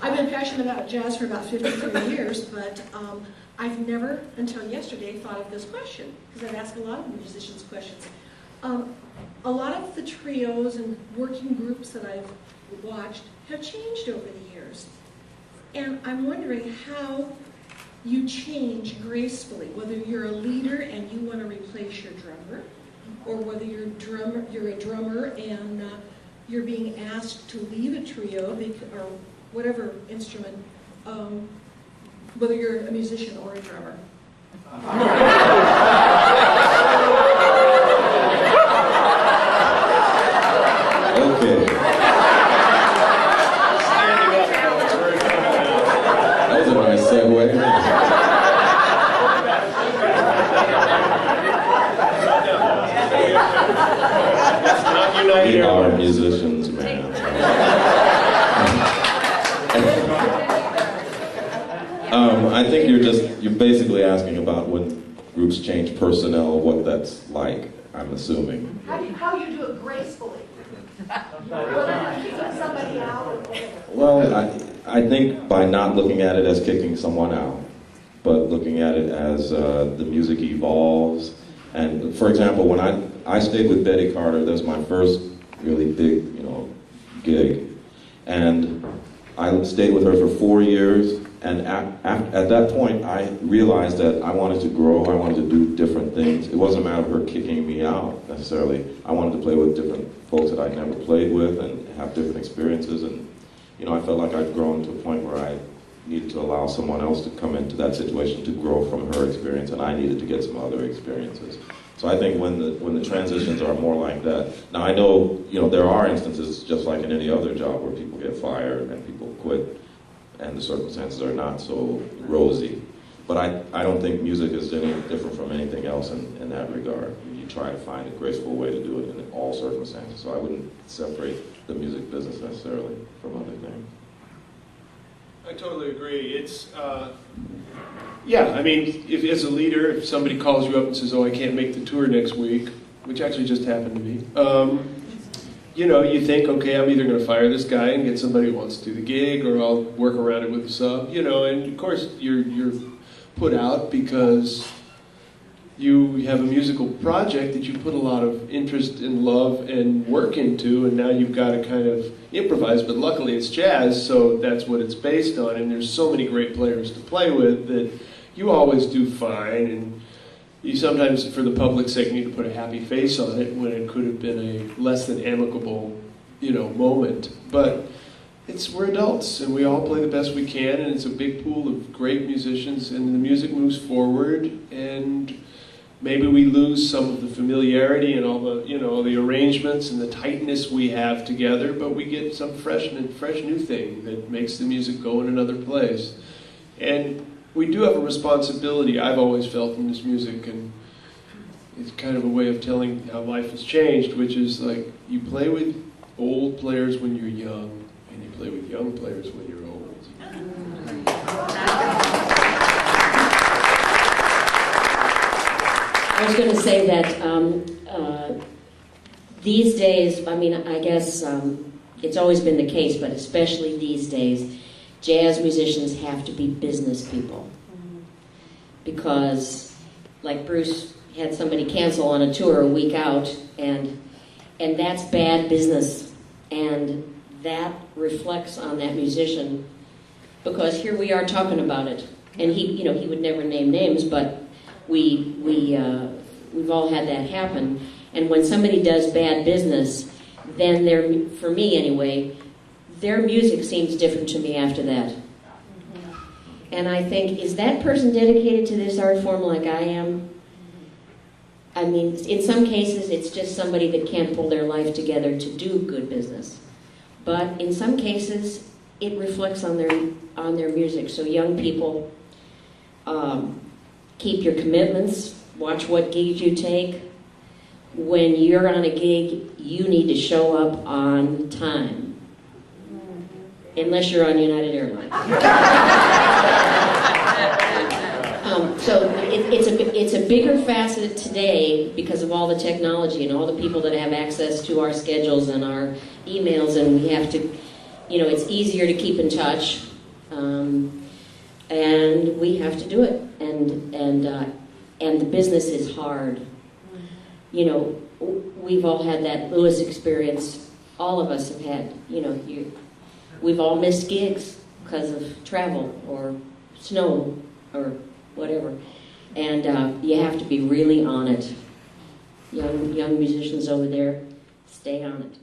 I've been passionate about jazz for about 53 years, but I've never, until yesterday, thought of this question, because I've asked a lot of musicians questions. A lot of the trios and working groups that I've watched have changed over the years. And I'm wondering how you change gracefully, whether you're a leader and you want to replace your drummer, or whether you're a drummer and you're being asked to leave a trio, or whatever instrument, whether you're a musician or a drummer. Okay. That was a nice segue. We are musicians, man. I think you're basically asking about when groups change personnel, what that's like, I'm assuming. How you do it gracefully. Whether you're kicking somebody out or whatever. Well, I think by not looking at it as kicking someone out, but looking at it as the music evolves. And for example, when I stayed with Betty Carter, that was my first really big, gig. And I stayed with her for 4 years. And at that point, I realized that I wanted to grow, I wanted to do different things. It wasn't a matter of her kicking me out, necessarily. I wanted to play with different folks that I'd never played with and have different experiences. And, I felt like I'd grown to a point where I needed to allow someone else to come into that situation to grow from her experience, and I needed to get some other experiences. So I think when the transitions are more like that. Now I know, there are instances, just like in any other job, where people get fired and people quit, and the circumstances are not so rosy. But I don't think music is any different from anything else in that regard. You try to find a graceful way to do it in all circumstances. So I wouldn't separate the music business necessarily from other things. I totally agree. It's, if as a leader, if somebody calls you up and says, oh, I can't make the tour next week, which actually just happened to me, you think, okay, I'm either going to fire this guy and get somebody who wants to do the gig, or I'll work around it with a sub, and of course you're put out because you have a musical project that you put a lot of interest and love and work into, and now you've got to kind of improvise, but luckily it's jazz, so that's what it's based on, and there's so many great players to play with that you always do fine, and you sometimes, for the public's sake, need to put a happy face on it when it could have been a less than amicable, moment. But we're adults, and we all play the best we can, and it's a big pool of great musicians, and the music moves forward, and maybe we lose some of the familiarity and all the, the arrangements and the tightness we have together, but we get some fresh new thing that makes the music go in another place. And we do have a responsibility, I've always felt, in this music, and it's kind of a way of telling how life has changed, which is like, you play with old players when you're young, and you play with young players when you're old. I was going to say that these days, I guess it's always been the case, but especially these days, jazz musicians have to be business people. Because, like Bruce had somebody cancel on a tour a week out, and that's bad business. And that reflects on that musician, because here we are talking about it. And he would never name names, but we've all had that happen. And when somebody does bad business, then for me anyway, their music seems different to me after that. And I think, is that person dedicated to this art form like I am? I mean, in some cases, it's just somebody that can't pull their life together to do good business. But in some cases, it reflects on their music. So young people, keep your commitments, watch what gigs you take. When you're on a gig, you need to show up on time. Unless you're on United Airlines. So it's a bigger facet today because of all the technology and all the people that have access to our schedules and our emails, and we have to it's easier to keep in touch, and we have to do it. And the business is hard. We've all had that Lewis experience. All of us have had. We've all missed gigs because of travel or snow or whatever, and you have to be really on it. Young musicians over there, stay on it.